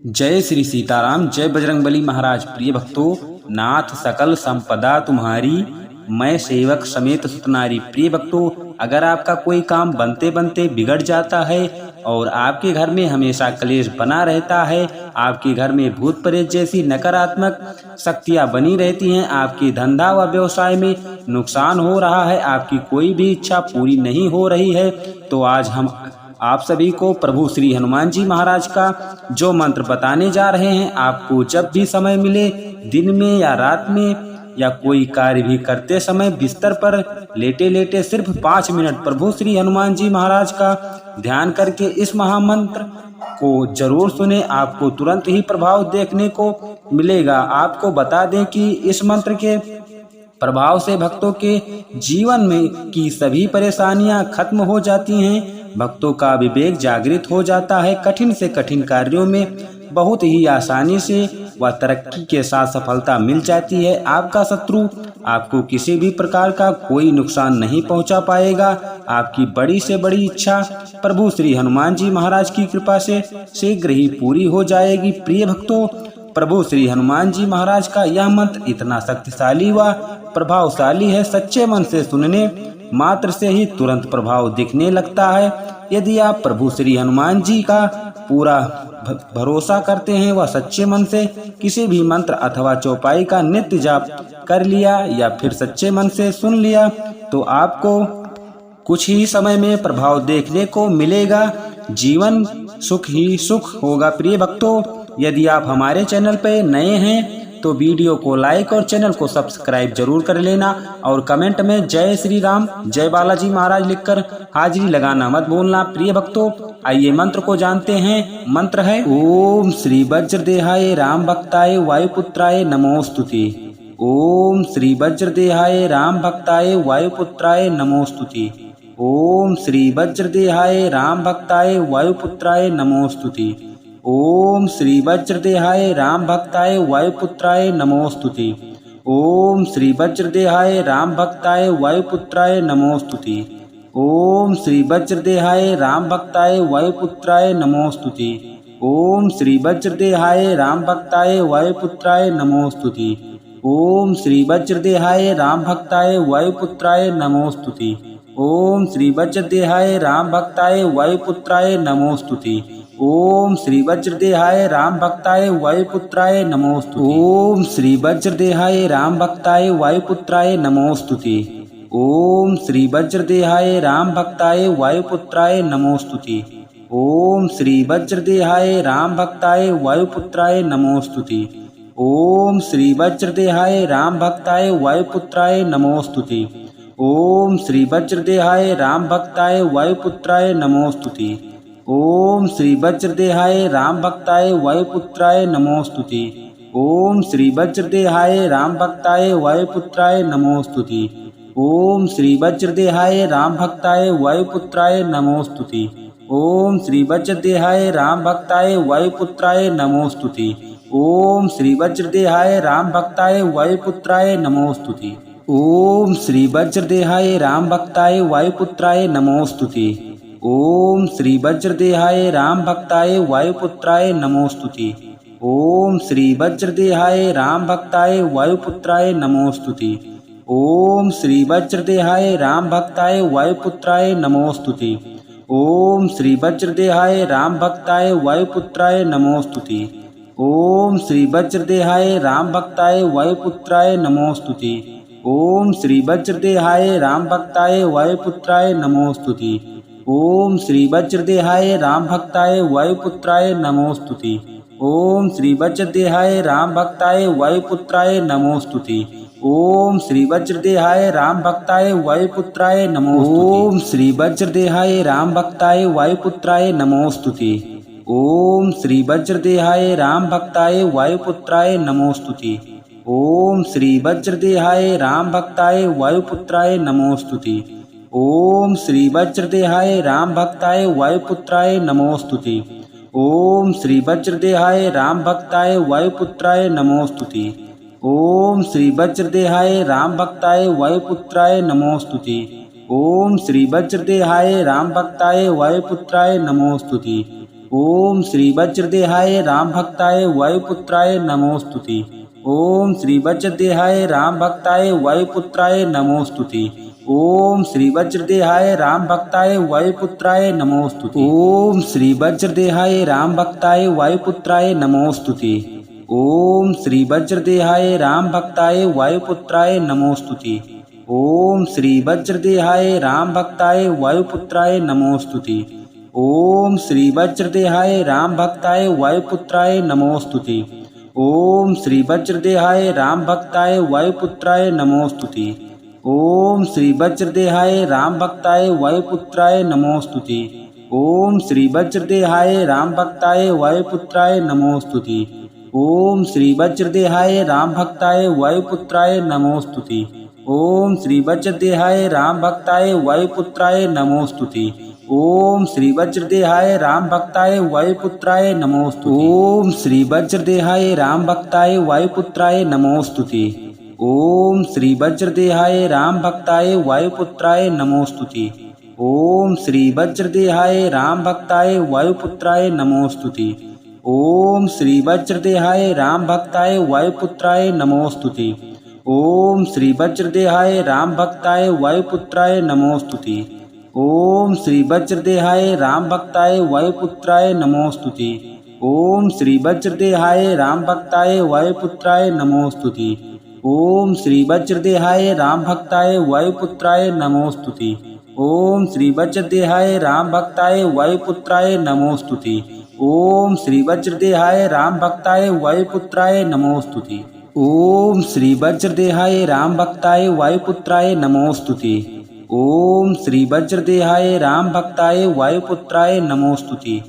जय श्री सीताराम, जय बजरंगबली महाराज। प्रिय भक्तों, नाथ सकल संपदा तुम्हारी, मैं सेवक समेत सुतनारी। प्रिय भक्तों, अगर आपका कोई काम बनते बनते बिगड़ जाता है और आपके घर में हमेशा क्लेश बना रहता है, आपके घर में भूत प्रेत जैसी नकारात्मक शक्तियां बनी रहती हैं, आपके धंधा व व्यवसाय में नुकसान हो रहा है, आपकी कोई भी इच्छा पूरी नहीं हो रही है, तो आज हम आप सभी को प्रभु श्री हनुमान जी महाराज का जो मंत्र बताने जा रहे हैं। आपको जब भी समय मिले, दिन में या रात में या कोई कार्य भी करते समय बिस्तर पर लेटे लेटे सिर्फ 5 मिनट प्रभु श्री हनुमान जी महाराज का ध्यान करके इस महामंत्र को जरूर सुने। आपको तुरंत ही प्रभाव देखने को मिलेगा। आपको बता दें कि इस मंत्र के प्रभाव से भक्तों के जीवन में की सभी परेशानियां खत्म हो जाती हैं। भक्तों का विवेक जागृत हो जाता है। कठिन से कठिन कार्यों में बहुत ही आसानी से व तरक्की के साथ सफलता मिल जाती है। आपका शत्रु आपको किसी भी प्रकार का कोई नुकसान नहीं पहुंचा पाएगा। आपकी बड़ी से बड़ी इच्छा प्रभु श्री हनुमान जी महाराज की कृपा से शीघ्र ही पूरी हो जाएगी। प्रिय भक्तों, प्रभु श्री हनुमान जी महाराज का यह मंत्र इतना शक्तिशाली व प्रभावशाली है, सच्चे मन से सुनने मात्र से ही तुरंत प्रभाव दिखने लगता है। यदि आप प्रभु श्री हनुमान जी का पूरा भरोसा करते हैं व सच्चे मन से किसी भी मंत्र अथवा चौपाई का नित्य जाप कर लिया या फिर सच्चे मन से सुन लिया, तो आपको कुछ ही समय में प्रभाव देखने को मिलेगा। जीवन सुख ही सुख होगा। प्रिय भक्तों, यदि आप हमारे चैनल पर नए हैं तो वीडियो को लाइक और चैनल को सब्सक्राइब जरूर कर लेना और कमेंट में जय श्री राम, जय बालाजी महाराज लिखकर हाजिरी लगाना मत भूलना। प्रिय भक्तों, आइए मंत्र को जानते हैं। मंत्र है ओम श्री वज्रदेहाय राम भक्ताय वायुपुत्राय नमोस्तुते। ओम श्री वज्रदेहाय राम भक्ताय वायुपुत्राय नमोस्तुते। ओम श्री वज्रदेहाय राम भक्ताय वायुपुत्राय नमोस्तुते। ओम श्री वज्रदेहाय राम भक्ताय वायुपुत्राय नमोस्तुते। ओम श्री वज्रदेहाय राम भक्ताय वायुपुत्राय नमोस्तुते। ओम श्री वज्रदेहाय राम भक्ताय वायुपुत्राय नमोस्तुते। ओम श्री वज्रदेहाय राम भक्ताय वायुपुत्राय नमोस्तुते। ओम श्री वज्रदेहाय राम भक्ताय वायुपुत्राय नमोस्तुते। ओम श्री वज्रदेहाय राम भक्ताय वायुपुत्राय नमोस्तुते। ओम श्री वज्रदेहाय राम भक्ताय वायुपुत्राय नमोस्तुते। ओम श्री वज्रदेहाय राम भक्ताय वायुपुत्राय नमोस्तुते। ओम श्री वज्रदेहाय राम भक्ताय वायुपुत्राय नमोस्तुते। ओम श्री वज्रदेहाय राम भक्ताय वायुपुत्राय नमोस्तुते। ओम श्री वज्रदेहाय राम भक्ताय वायुपुत्राय नमोस्तुते। ओम श्री वज्रदेहाय राम भक्ताय वायुपुत्राय नमोस्तुते। ओम श्री वज्रदेहाय राम भक्ताय वायुपुत्राय नमोस्तुते। ओम श्री वज्रदेहाय राम भक्ताय वायुपुत्राय नमोस्तुते। ओम श्री वज्रदेहाय राम भक्ताय वायुपुत्राय नमोस्तुते। ओम श्री वज्रदेहाय राम भक्ताय वायुपुत्राय नमोस्तुते। ओम श्री वज्रदेहाय राम भक्ताय वायुपुत्राय नमोस्तुते। ओम श्री वज्रदेहाय राम भक्ताय वायुपुत्राय नमोस्तुते। ओम श्री वज्रदेहाय राम भक्ताय वायुपुत्राय नमोस्तुते। ओम श्री वज्रदेहाय राम भक्ताय वायुपुत्राय नमोस्तुते। ओम श्री वज्रदेहाय राम भक्ताय वायुपुत्राय नमोस्तुते। ओम श्री वज्रदेहाय राम भक्ताय वायुपुत्राय नमोस्तुते। ओम श्री वज्रदेहाय राम भक्ताय वायुपुत्राय नमोस्तुते। ओम श्री वज्रदेहाय राम भक्ताय वायुपुत्राय नमोस्तुते। ओम श्री वज्रदेहाय राम भक्ताय वायुपुत्राय नमोस्तुते। ओम श्री वज्रदेहाय राम भक्ताय वायुपुत्राय नमोस्तुते। ओम श्री वज्रदेहाय राम भक्ताय वायुपुत्राय नमोस्तुते। ओम श्री वज्रदेहाय राम भक्ताय वायुपुत्राय नमोस्तुते। ओम श्री वज्रदेहाय राम भक्ताय वायुपुत्राय नमोस्तुते। ओम श्री वज्रदेहाय राम भक्ताय वायुपुत्राय नमोस्तुते। ओम श्री वज्रदेहाय राम भक्ताय वायुपुत्राय नमोस्तुते। ओम श्री वज्रदेहाय राम भक्ताय वायुपुत्राय नमोस्तुते। ओम श्री वज्रदेहाय राम भक्ताय वायुपुत्राय नमोस्तुते। ओम श्री वज्रदेहाय राम भक्ताय वायुपुत्राय नमोस्तुते। ओम श्री वज्रदेहाय राम भक्ताय वायुपुत्राय नमोस्तुते। ओम श्री वज्रदेहाय राम भक्ताय वायुपुत्राय नमोस्तुते। ओम श्री वज्रदेहाय राम भक्ताय वायुपुत्राय नमोस्तुते। ओम श्री वज्रदेहाय राम भक्ताय वायुपुत्राय नमोस्तुते। ओम श्री वज्रदेहाय राम भक्ताय वायुपुत्राय नमोस्तुते। ओम श्री वज्रदेहाय राम भक्ताय वायुपुत्राय नमोस्तुते। ओम श्री वज्रदेहाय राम भक्ताय वायुपुत्राय नमोस्तुते। ओम श्री वज्रदेहाय राम भक्ताय वायुपुत्राय नमोस्तुते। ओम श्री वज्रदेहाय राम भक्ताय वायुपुत्राय नमोस्तुते। ओम श्री वज्रदेहाय राम भक्ताय वायुपुत्राय नमोस्तुते। ओम श्री वज्रदेहाय राम भक्ताय वायुपुत्राय नमोस्तुते। ओम श्री वज्रदेहाय राम भक्ताय वायुपुत्राय नमोस्तुते। ओम श्री वज्रदेहाय राम भक्ताय वायुपुत्राय नमोस्तुते। ओम श्री वज्रदेहाय राम भक्ताय वायुपुत्राय नमोस्तुते। ओम श्री वज्रदेहाय राम भक्ताय वायुपुत्राय नमोस्तुते। ओम श्री वज्रदेहाय राम भक्ताय वायुपुत्राय नमोस्तुते। ओम श्री वज्रदेहाय राम भक्ताय वायुपुत्राय नमोस्तुते। ओम श्री वज्रदेहाय राम भक्ताय वायुपुत्राय नमोस्तुते। ओम श्री वज्रदेहाय राम भक्ताय वायुपुत्राय नमोस्तुते। ओम श्री वज्रदेहाय राम भक्ताय वायुपुत्राय नमोस्तुते। ओम श्री वज्रदेहाय राम भक्ताय वायुपुत्राय नमोस्तुते। ओम श्री वज्रदेहाय राम भक्ताय वायुपुत्राय नमोस्तुते। ओम श्री वज्रदेहाय राम भक्ताय वायुपुत्राय नमोस्तुते। ओम श्री वज्रदेहाय राम भक्ताय वायुपुत्राय नमोस्तुते। ओम श्री वज्रदेहाय राम भक्ताय वायुपुत्राय नमोस्तुते। ओम श्री वज्रदेहाय राम भक्ताय वायुपुत्राय नमोस्तुते।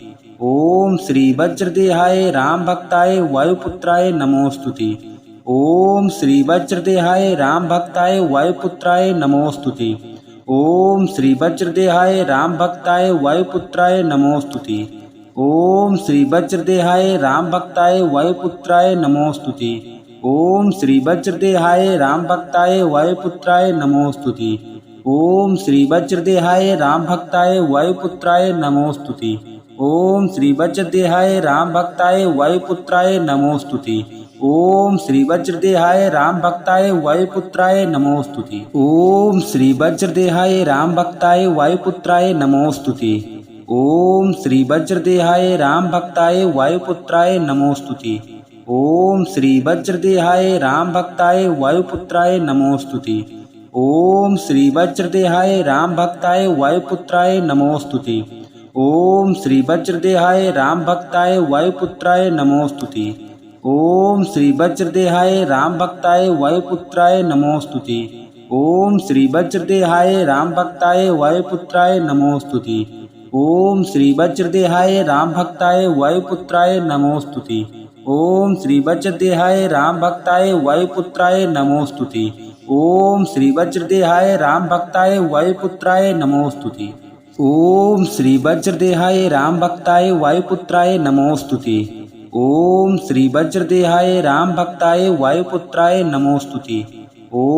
ओम श्री वज्रदेहाय राम भक्ताय वायुपुत्राय नमोस्तुते। ओम श्री वज्रदेहाय राम भक्ताय वायुपुत्राय नमोस्तुते। ओम श्री वज्रदेहाय राम भक्ताय वायुपुत्राय नमोस्तुते। ओम श्री वज्रदेहाय राम भक्ताय वायुपुत्राय नमोस्तुते। ओम श्री वज्रदेहाय राम भक्ताय वायुपुत्राय नमोस्तुते। ओम श्री वज्रदेहाय राम भक्ताय वायुपुत्राय नमोस्तुते। ओम श्री वज्रदेहाय राम भक्ताय वायुपुत्राय नमोस्तुते। ओम श्री वज्रदेहाय राम भक्ताय वायुपुत्राय नमोस्तुते। ओम श्री वज्रदेहाय राम भक्ताय वायुपुत्राय नमोस्तुते। ओम श्री वज्रदेहाय राम भक्ताय वायुपुत्राय नमोस्तुते। ओम श्री वज्रदेहाय राम भक्ताय वायुपुत्राय नमोस्तुते। ओम श्री वज्रदेहाय राम भक्ताय वायुपुत्राय नमोस्तुते। ओम श्री वज्रदेहाय राम भक्ताय वायुपुत्राय नमोस्तुते। ओम श्री वज्रदेहाय राम भक्ताय वायुपुत्राय नमोस्तुते। ओम श्री वज्रदेहाय राम भक्ताय वायुपुत्राय नमोस्तुते। ओम श्री वज्रदेहाय राम भक्ताय वायुपुत्राय नमोस्तुते। ओम श्री वज्रदेहाय राम भक्ताय वायुपुत्राय नमोस्तुते। ओम श्री वज्रदेहाय राम भक्ताय वायुपुत्राय नमोस्तुते। ओम श्री वज्रदेहाय राम भक्ताय वायुपुत्राय नमोस्तुते। ओम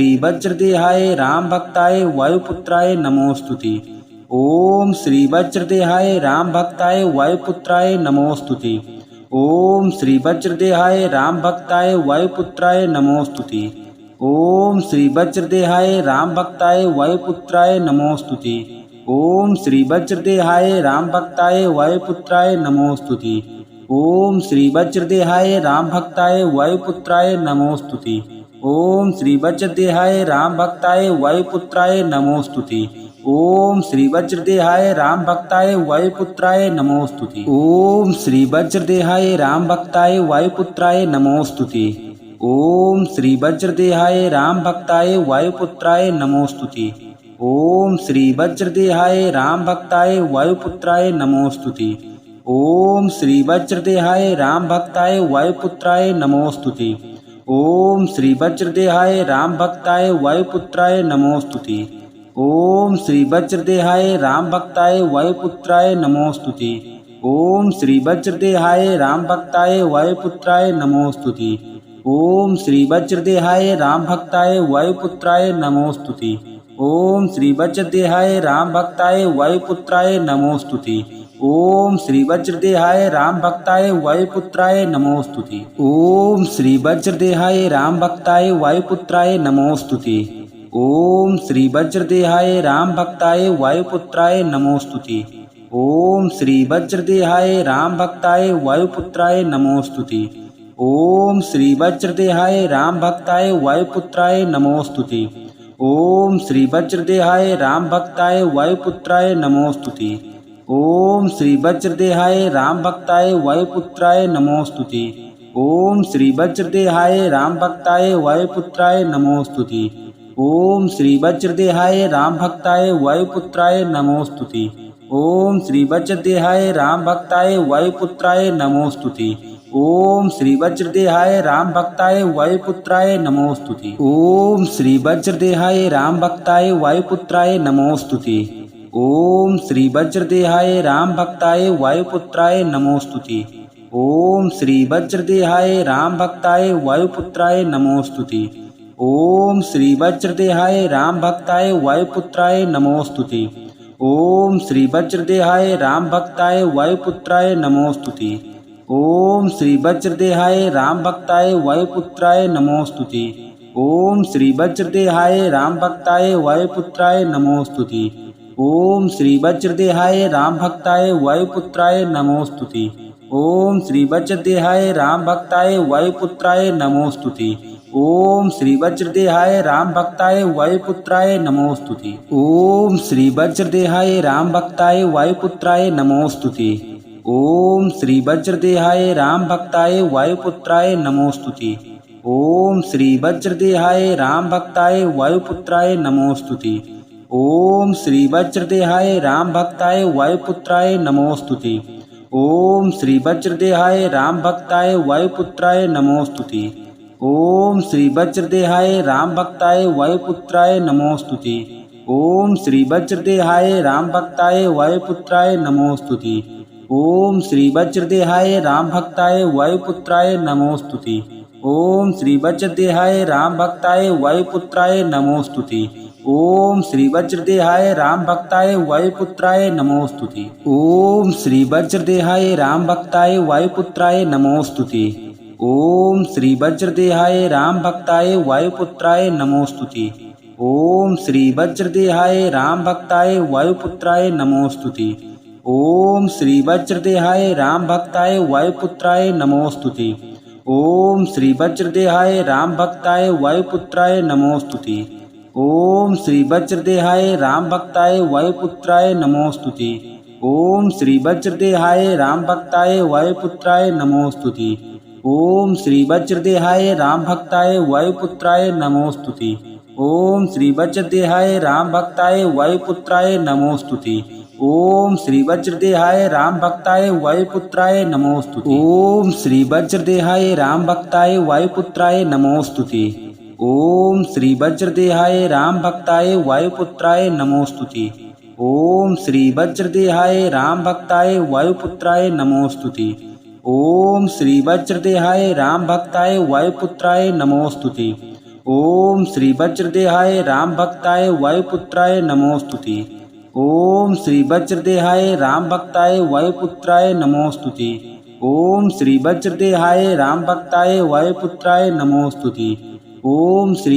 श्री वज्रदेहाय राम भक्ताय वायुपुत्राय नमोस्तुते। ओम श्री वज्रदेहाय राम भक्ताय वायुपुत्राय नमोस्तुते। ओम श्री वज्रदेहाय राम भक्ताय वायुपुत्राय नमोस्तुते। ओम श्री वज्रदेहाय राम भक्ताय वायुपुत्राय नमोस्तुते। ओम श्री वज्रदेहाय राम भक्ताय वायुपुत्राय नमोस्तुते। ओम श्री वज्रदेहाय राम भक्ताय वायुपुत्राय नमोस्तुते। ओम श्री वज्रदेहाय राम भक्ताय वायुपुत्राय नमोस्तुते। ओम श्री वज्रदेहाय राम भक्ताय वायुपुत्राय नमोस्तुते। ओम श्री वज्रदेहाय राम भक्ताय वायुपुत्राय नमोस्तुते। ओम श्री वज्रदेहाय राम भक्ताय वायुपुत्राय नमोस्तुते। ओम श्री वज्रदेहाय राम भक्ताय वायुपुत्राय नमोस्तुते। ओम श्री वज्रदेहाय राम भक्ताय वायुपुत्राय नमोस्तुते। ओम श्री वज्रदेहाय राम भक्ताय वायुपुत्राय नमोस्तुते। ओम श्री वज्रदेहाय राम भक्ताय वायुपुत्राय नमोस्तुते। ओम श्री वज्रदेहाय राम भक्ताय वायुपुत्राय नमोस्तुते। ओम श्री वज्रदेहाय राम भक्ताय वायुपुत्राय नमोस्तुते। ओम श्री वज्रदेहाय राम भक्ताय वायुपुत्राय नमोस्तुते। ओम श्री वज्रदेहाय राम भक्ताय वायुपुत्राय नमोस्तुते। ओम श्री वज्रदेहाय राम भक्ताय वायुपुत्राय नमोस्तुते। ओम श्री वज्रदेहाय राम भक्ताय वायुपुत्राय नमोस्तुते। ओम श्री वज्रदेहाय राम भक्ताय वायुपुत्राय नमोस्तुते। ओम श्री वज्रदेहाय राम भक्ताय वायुपुत्राय नमोस्तुते। ओम श्री वज्रदेहाय राम भक्ताय वायुपुत्राय नमोस्तुते। ओम श्री वज्रदेहाय राम भक्ताय वायुपुत्राय नमोस्तुते। ओम श्री वज्रदेहाय राम भक्ताय वायुपुत्राय नमोस्तुते। ओम श्री वज्रदेहाय राम भक्ताय वायुपुत्राय नमोस्तुते। ओम श्री वज्रदेहाय राम भक्ताय वायुपुत्राय नमोस्तुते। ओम श्री वज्रदेहाय राम भक्ताय वायुपुत्राय नमोस्तुते। ओम श्री वज्रदेहाय राम भक्ताय वायुपुत्राय नमोस्तुते। ओम श्री वज्रदेहाय राम भक्ताय वायुपुत्राय नमोस्तुते। ओम श्री वज्रदेहाय राम भक्ताय वायुपुत्राय नमोस्तुते। ओम श्री वज्रदेहाय राम भक्ताय वायुपुत्राय नमोस्तुते। ओम श्री वज्रदेहाय राम भक्ताय वायुपुत्राय नमोस्तुते। ओम श्री वज्रदेहाय राम भक्ताय वायुपुत्राय नमोस्तुते। ओम श्री वज्रदेहाय राम भक्ताय वायुपुत्राय नमोस्तुते। ओम श्री वज्रदेहाय राम भक्ताय वायुपुत्राय नमोस्तुते। ओम श्री वज्रदेहाय राम भक्ताय वायुपुत्राय नमोस्तुते। ओम श्री वज्रदेहाय राम भक्ताय वायुपुत्राय नमोस्तुते। ओम श्री वज्रदेहाय राम भक्ताय वायुपुत्राय नमोस्तुते। ओम श्री वज्रदेहाय राम भक्ताय वायुपुत्राय नमोस्तुते। ओम श्री वज्रदेहाय राम भक्ताय वायुपुत्राय नमोस्तुते। ओम श्री वज्रदेहाय राम भक्ताय वायुपुत्राय नमोस्तुते। ओम श्री वज्रदेहाय राम भक्ताय वायुपुत्राय नमोस्तुते। ओम श्री वज्रदेहाय राम भक्ताय वायुपुत्राय नमोस्तुते। ओम श्री वज्रदेहाय राम भक्ताय वायुपुत्राय नमोस्तुते। ओम श्री वज्रदेहाय राम भक्ताय वायुपुत्राय नमोस्तुते। ओम श्री वज्रदेहाय राम भक्ताय वायुपुत्राय नमोस्तुते। ओम श्री वज्रदेहाय राम भक्ताय वायुपुत्राय नमोस्तुते। ओम श्री वज्रदेहाय राम भक्ताय वायुपुत्राय नमोस्तुते। ओम श्री वज्रदेहाय राम भक्ताय वायुपुत्राय नमोस्तुते। ओम श्री वज्रदेहाय राम भक्ताय वायुपुत्राय नमोस्तुते। ओम श्री वज्रदेहाय राम भक्ताय वायुपुत्राय नमोस्तुते। ओम श्री वज्रदेहाय राम भक्ताय वायुपुत्राय नमोस्तुते। ओम श्री वज्रदेहाय राम भक्ताय वायुपुत्राय नमोस्तुते। ओम श्री वज्रदेहाय राम भक्ताय वायुपुत्राय नमोस्तुते। ओम श्री वज्रदेहाय राम भक्ताय वायुपुत्राय नमोस्तुते। ओम श्री वज्रदेहाय राम भक्ताय वायुपुत्राय नमोस्तुते। ओम श्री वज्रदेहाय राम भक्ताय वायुपुत्राय नमोस्तुते। ओम श्री वज्रदेहाय राम भक्ताय वायुपुत्राय नमोस्तुते। ओम श्री वज्रदेहाय राम भक्ताय वायुपुत्राय नमोस्तुते। ओम श्री वज्रदेहाय राम भक्ताय वायुपुत्राय नमोस्तुते। ओम श्री वज्रदेहाय राम भक्ताय वायुपुत्राय नमोस्तुते। ओम श्री वज्रदेहाय राम भक्ताय वायुपुत्राय नमोस्तुते। ओम श्री वज्रदेहाय राम भक्ताय वायुपुत्राय नमोस्तुते। ओम श्री वज्रदेहाय राम भक्ताय वायुपुत्राय नमोस्तुते। ओम श्री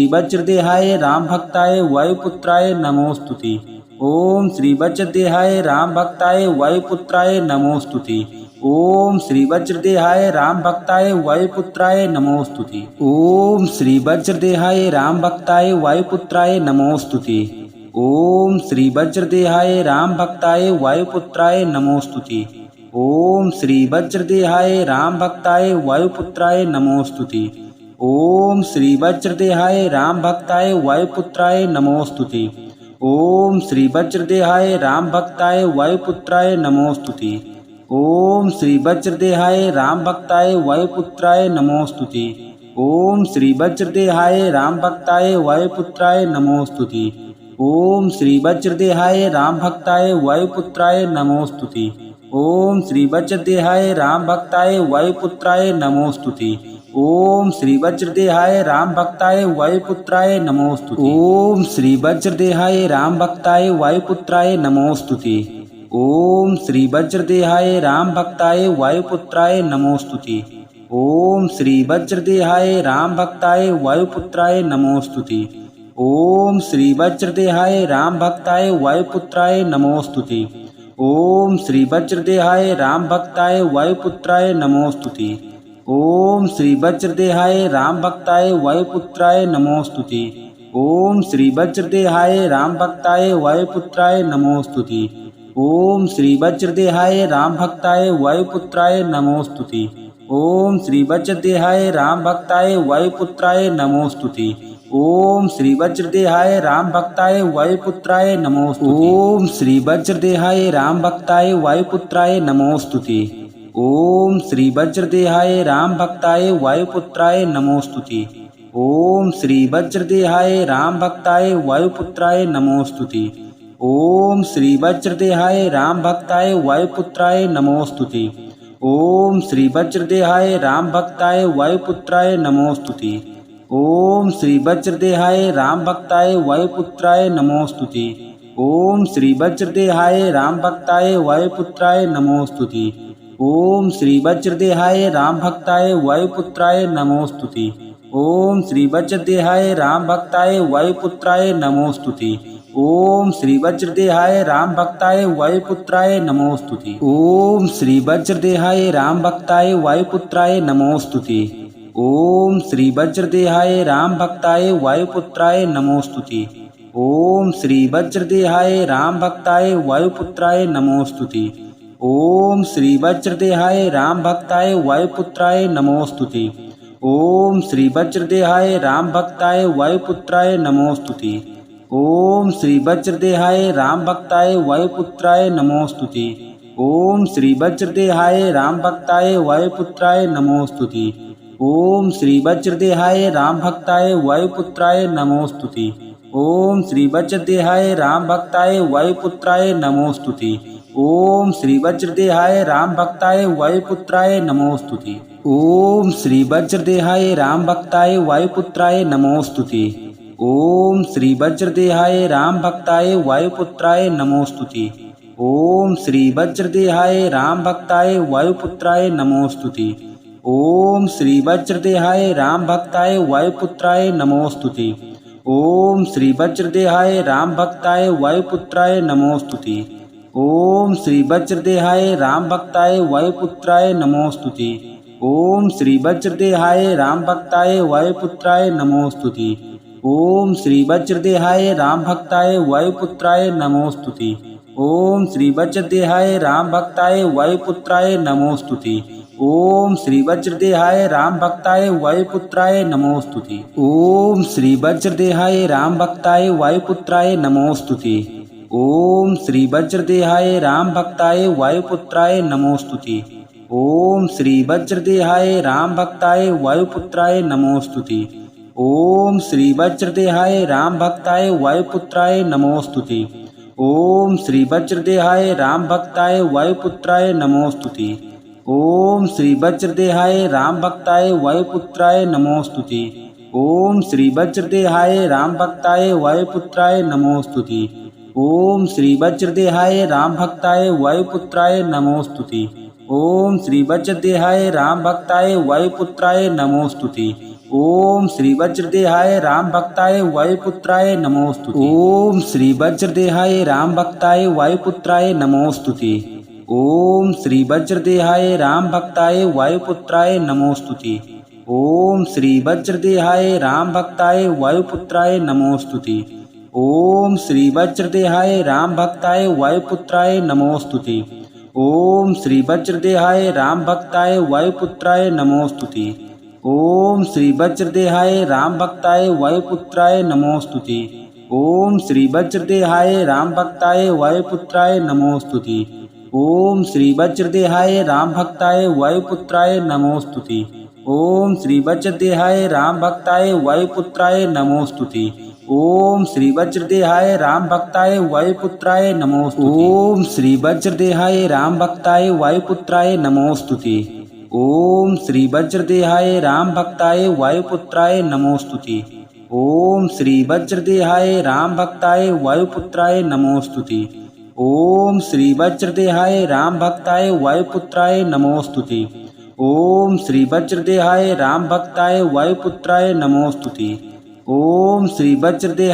वज्रदेहाय राम भक्ताय वायुपुत्राय नमोस्तुते। ओम श्री वज्रदेहाय राम भक्ताय वायुपुत्राय नमोस्तुते। ओम श्री वज्रदेहाय राम भक्ताय वायुपुत्राय नमोस्तुते। ओम श्री वज्रदेहाय राम भक्ताय वायुपुत्राय नमोस्तुते। ओम श्री वज्रदेहाय राम भक्ताय वायुपुत्राय नमोस्तुते। ओम श्री वज्रदेहाय राम भक्ताय वायुपुत्राय नमोस्तुते। ओम श्री वज्रदेहाय राम भक्ताय वायुपुत्राय नमोस्तुते। ओम श्री वज्रदेहाय राम भक्ताय वायुपुत्राय नमोस्तुते। ओम श्री वज्रदेहाय राम भक्ताय वायुपुत्राय नमोस्तुते। ओम श्री वज्रदेहाय राम भक्ताय वायुपुत्राय नमोस्तुते। ओम श्री वज्रदेहाय राम भक्ताय वायुपुत्राय नमोस्तुते। ओम श्री वज्रदेहाय राम भक्ताय वायुपुत्राय नमोस्तुते। ओम श्री वज्रदेहाय राम भक्ताय वायुपुत्राय नमोस्तुते। ओम श्री वज्रदेहाय राम भक्ताय वायुपुत्राय नमोस्तुते। ओम श्री वज्रदेहाय राम भक्ताय वायुपुत्राय नमोस्तुते। ओम श्री वज्रदेहाय राम भक्ताय वायुपुत्राय नमोस्तुते। ओम श्री वज्रदेहाय राम भक्ताय वायुपुत्राय नमोस्तुते। ओम श्री वज्रदेहाय राम भक्ताय वायुपुत्राय नमोस्तुते। ओम श्री वज्रदेहाय राम भक्ताय वायुपुत्राय नमोस्तुते। ओम श्री वज्रदेहाय राम भक्ताय वायुपुत्राय नमोस्तुते। ओम श्री वज्रदेहाय राम भक्ताय वायुपुत्राय नमोस्तुते। ओम श्री वज्रदेहाय राम भक्ताय वायुपुत्राय नमोस्तुते। ओम श्री वज्रदेहाय राम भक्ताय वायुपुत्राय नमोस्तुते। ओम श्री वज्रदेहाय राम भक्ताय वायुपुत्राय नमोस्तुते। ओम श्री वज्रदेहाय राम भक्ताय वायुपुत्राय नमोस्तुते। ओम श्री वज्रदेहाय राम भक्ताय वायुपुत्राय नमोस्तुते। ओम श्री वज्रदेहाय राम भक्ताय वायुपुत्राय नमोस्तुते। ओम श्री वज्रदेहाय राम भक्ताय वायुपुत्राय नमोस्तुते। ओम श्री वज्रदेहाय राम भक्ताय वायुपुत्राय नमोस्तुते। ओम श्री वज्रदेहाय राम भक्ताय वायुपुत्राय नमोस्तुते। ओम श्री वज्रदेहाय राम भक्ताय वायुपुत्राय नमोस्तुते। ओम श्री वज्रदेहाय राम भक्ताय वायुपुत्राय नमोस्तुते। ओम श्री वज्रदेहाय राम भक्ताय वायुपुत्राय नमोस्तुते। ओम श्री वज्रदेहाय राम भक्ताय वायुपुत्राय नमोस्तुते। ओम श्री वज्रदेहाय राम भक्ताय वायुपुत्राय नमोस्तुते। ओम श्री वज्रदेहाय राम भक्ताय वायुपुत्राय नमोस्तुते। ओम श्री वज्रदेहाय राम भक्ताय वायुपुत्राय नमोस्तुते। ओम श्री वज्रदेहाय राम भक्ताय वायुपुत्राय नमोस्तुते। ओम श्री वज्रदेहाय राम भक्ताय वायुपुत्राय नमोस्तुते। ओम श्री वज्रदेहाय राम भक्ताय वायुपुत्राय नमोस्तुते। ओम श्री वज्रदेहाय राम भक्ताय वायुपुत्राय नमोस्तुते। ओम श्री वज्रदेहाय राम भक्ताय वायुपुत्राय नमोस्तुते। ओम श्री वज्रदेहाय राम भक्ताय वायुपुत्राय नमोस्तुते। ओम श्री वज्रदेहाय राम भक्ताय वायुपुत्राय नमोस्तुते। ओम श्री वज्रदेहाय राम भक्ताय वायुपुत्राय नमोस्तुते। ओम श्री वज्रदेहाय राम भक्ताय वायुपुत्राय नमोस्तुते। ओम श्री वज्रदेहाय राम भक्ताय वायुपुत्राय नमोस्तुते। ओम श्री वज्रदेहाय राम भक्ताय वायुपुत्राय नमोस्तुते। ओम श्री वज्रदेहाय राम भक्ताय वायुपुत्राय नमोस्तुते। ओम श्री वज्रदेहाय राम भक्ताय वायुपुत्राय नमोस्तुते। ओम श्री वज्रदेहाय राम भक्ताय वायुपुत्राय नमोस्तुते। ओम श्री वज्रदेहाय राम भक्ताय वायुपुत्राय नमोस्तुते। ओम श्री वज्रदेहाय राम भक्ताय वायुपुत्राय नमोस्तुते। ओम श्री वज्रदेहाय राम भक्ताय वायुपुत्राय नमोस्तुते। ओम श्री वज्रदेहाय राम भक्ताय वायुपुत्राय नमोस्तुते। ओम श्री वज्रदेहाय राम भक्ताय वायुपुत्राय नमोस्तुते। ओम श्री वज्रदेहाय राम भक्ताय वायुपुत्राय नमोस्तुते। ओम श्री वज्रदेहाय राम भक्ताय वायुपुत्राय नमोस्तुते। ओम श्री वज्रदेहाय राम भक्ताय वायुपुत्राय नमोस्तुते। ओम श्री वज्रदेहाय राम भक्ताय वायुपुत्राय नमोस्तुते। ओम श्री वज्रदेहाय राम भक्ताय वायुपुत्राय नमोस्तुते। ओम श्री वज्रदेहाय राम भक्ताय वायुपुत्राय नमोस्तुते। ओम श्री वज्रदेहाय राम भक्ताय वायुपुत्राय नमोस्तुते। ओम श्री वज्रदेहाय राम भक्ताय वायुपुत्राय नमोस्तुते। ओम श्री वज्रदेहाय राम भक्ताय वायुपुत्राय नमोस्तुते। ओम श्री वज्रदेहाय राम भक्ताय वायुपुत्राय नमोस्तुते। ओम श्री वज्रदेहाय राम भक्ताय वायुपुत्राय नमोस्तुते। ओम श्री वज्रदेहाय राम भक्ताय वायुपुत्राय नमोस्तुते। ओम श्री वज्रदेहाय राम भक्ताय वायुपुत्राय नमोस्तुते। ओम श्री वज्रदेहाय राम भक्ताय वायुपुत्राय नमोस्तुते। ओम श्री वज्रदेहाय राम भक्ताय वायुपुत्राय नमोस्तुते। ओम श्री वज्रदेहाय राम भक्ताय वायुपुत्राय नमोस्तुते। ओम श्री वज्रदेहाय राम भक्ताय वायुपुत्राय नमोस्तुते। ओम श्री वज्रदेहाय राम भक्ताय वायुपुत्राय नमोस्तुते। ओम श्री वज्रदेहाय राम भक्ताय वायुपुत्राय नमोस्तुते। ओम श्री वज्रदेहाय राम भक्ताय वायुपुत्राय नमोस्तुते। ओम श्री वज्रदेहाय राम भक्ताय वायुपुत्राय नमोस्तुते। ओम श्री वज्रदेहाय राम भक्ताय वायुपुत्राय नमोस्तुते। ओम श्री वज्रदेहाय